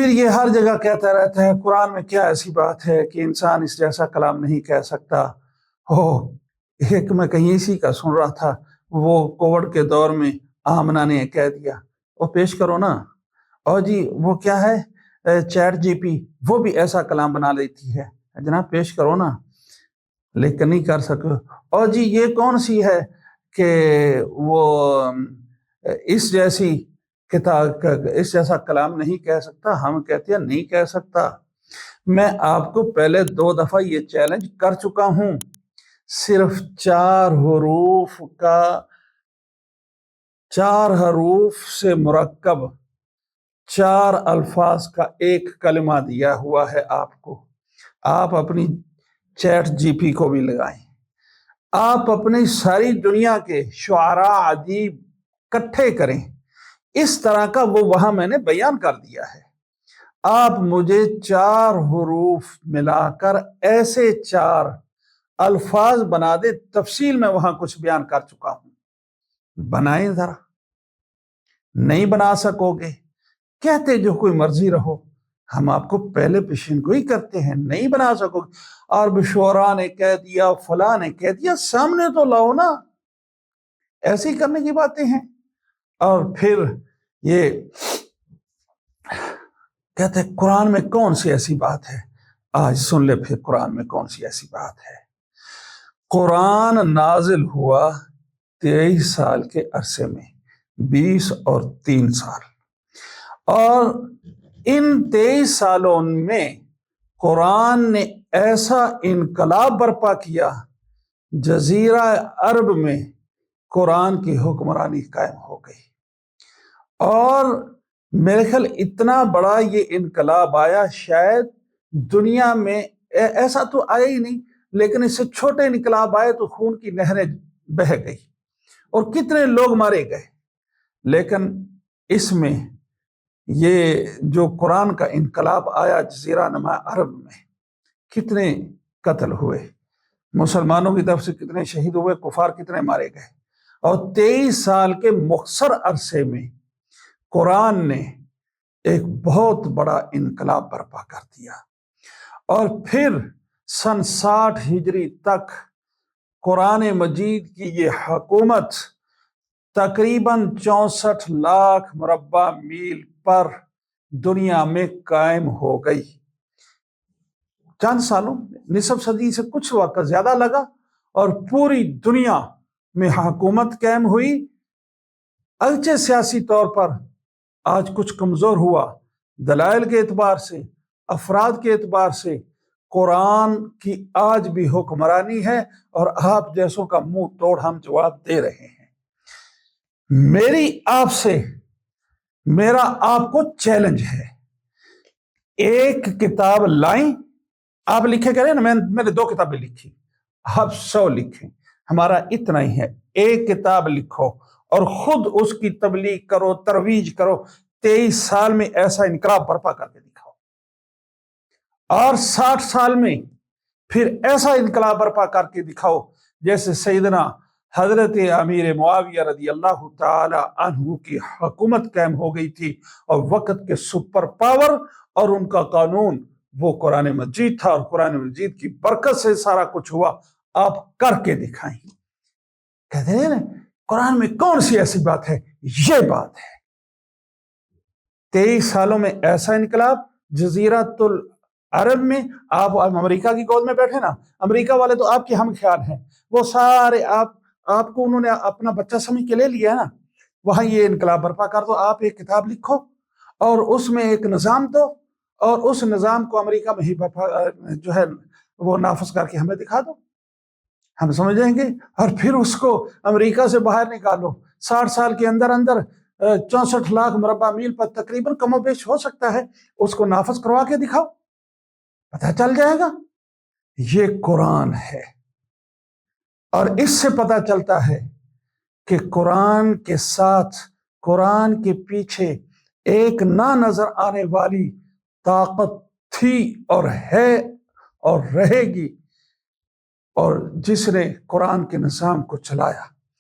پھر یہ ہر جگہ کہتا رہتا ہے قرآن میں کیا ایسی بات ہے کہ انسان اس جیسا کلام نہیں کہہ سکتا ہو۔ ایک میں کہیں اسی کا سن رہا تھا، وہ کووڈ کے دور میں آمنہ نے کہہ دیا، وہ پیش کرو نا، اور جی وہ کیا ہے چیٹ جی پی، وہ بھی ایسا کلام بنا لیتی ہے، جناب پیش کرو نا، لیکن نہیں کر سکو۔ اور جی یہ کون سی ہے کہ وہ اس جیسی کتاب، اس جیسا کلام نہیں کہہ سکتا؟ ہم کہتے ہیں نہیں کہہ سکتا۔ میں آپ کو پہلے 2 دفعہ یہ چیلنج کر چکا ہوں، صرف 4 حروف سے مرکب 4 الفاظ کا ایک کلمہ دیا ہوا ہے آپ کو۔ آپ اپنی چیٹ جی پی کو بھی لگائیں، آپ اپنی ساری دنیا کے شعراء ادیب اکٹھے کریں، اس طرح کا وہ وہاں میں نے بیان کر دیا ہے۔ آپ مجھے 4 حروف ملا کر ایسے 4 الفاظ بنا دے، تفصیل میں وہاں کچھ بیان کر چکا ہوں، بنائیں ذرا۔ نہیں بنا سکو گے، کہتے جو کوئی مرضی رہو، ہم آپ کو پہلے پیشین گوئی کرتے ہیں، نہیں بنا سکو گے۔ اور بشورا نے کہہ دیا، فلاں نے کہہ دیا، سامنے تو لاؤ نا، ایسے ہی کرنے کی باتیں ہیں۔ اور پھر یہ کہتے ہیں قرآن میں کون سی ایسی بات ہے؟ آج سن لے پھر قرآن میں کون سی ایسی بات ہے۔ قرآن نازل ہوا 23 سال کے عرصے میں، 20 اور 3 سال، اور ان 23 سالوں میں قرآن نے ایسا انقلاب برپا کیا، جزیرہ عرب میں قرآن کی حکمرانی قائم ہو گئی۔ اور میرے خیال اتنا بڑا یہ انقلاب آیا، شاید دنیا میں ایسا تو آیا ہی نہیں، لیکن اس سے چھوٹے انقلاب آئے تو خون کی نہریں بہہ گئی اور کتنے لوگ مارے گئے، لیکن اس میں یہ جو قرآن کا انقلاب آیا جزیرہ نما عرب میں، کتنے قتل ہوئے، مسلمانوں کی طرف سے کتنے شہید ہوئے، کفار کتنے مارے گئے، اور 23 سال کے مختصر عرصے میں قرآن نے ایک بہت بڑا انقلاب برپا کر دیا۔ اور پھر سن 60 ہجری تک قرآن مجید کی یہ حکومت تقریباً 64 لاکھ مربع میل پر دنیا میں قائم ہو گئی۔ چند سالوں، نصف صدی سے کچھ وقت زیادہ لگا، اور پوری دنیا میں حکومت قائم ہوئی۔ اگرچہ سیاسی طور پر آج کچھ کمزور ہوا، دلائل کے اعتبار سے، افراد کے اعتبار سے قرآن کی آج بھی حکمرانی ہے، اور آپ جیسوں کا منہ توڑ ہم جواب دے رہے ہیں۔ میرا آپ کو چیلنج ہے، ایک کتاب لائیں، آپ لکھے کریں نا، میں نے 2 کتابیں لکھی، آپ 100 لکھیں، ہمارا اتنا ہی ہے۔ ایک کتاب لکھو اور خود اس کی تبلیغ کرو، ترویج کرو، 23 سال میں ایسا انقلاب برپا کر کے دکھاؤ، اور 60 سال میں پھر ایسا انقلاب برپا کر کے دکھاؤ جیسے سیدنا حضرت امیر معاویہ رضی اللہ تعالی عنہ کی حکومت قائم ہو گئی تھی، اور وقت کے سپر پاور اور ان کا قانون وہ قرآن مجید تھا، اور قرآن مجید کی برکت سے سارا کچھ ہوا۔ آپ کر کے دکھائیں۔ کہتے ہیں نا قرآن میں کون سی ایسی بات ہے؟ یہ بات ہے۔ 23 سالوں میں ایسا انقلاب جزیرۃ العرب میں۔ آپ امریکہ کی گود میں بیٹھے نا، امریکہ والے تو آپ کے ہم خیال ہیں، وہ سارے آپ کو انہوں نے اپنا بچہ سمجھ کے لے لیا ہے نا، وہاں یہ انقلاب برپا کر دو۔ آپ ایک کتاب لکھو اور اس میں ایک نظام دو، اور اس نظام کو امریکہ میں ہی جو ہے وہ نافذ کر کے ہمیں دکھا دو، ہم سمجھ جائیں گے۔ اور پھر اس کو امریکہ سے باہر نکالو، 60 سال کے اندر 64 لاکھ مربع میل پر تقریباً کم و بیش ہو سکتا ہے، اس کو نافذ کروا کے دکھاؤ، پتہ چل جائے گا۔ یہ قرآن ہے، اور اس سے پتہ چلتا ہے کہ قرآن کے ساتھ، قرآن کے پیچھے ایک نہ نظر آنے والی طاقت تھی اور ہے اور رہے گی، اور جس نے قرآن کے نظام کو چلایا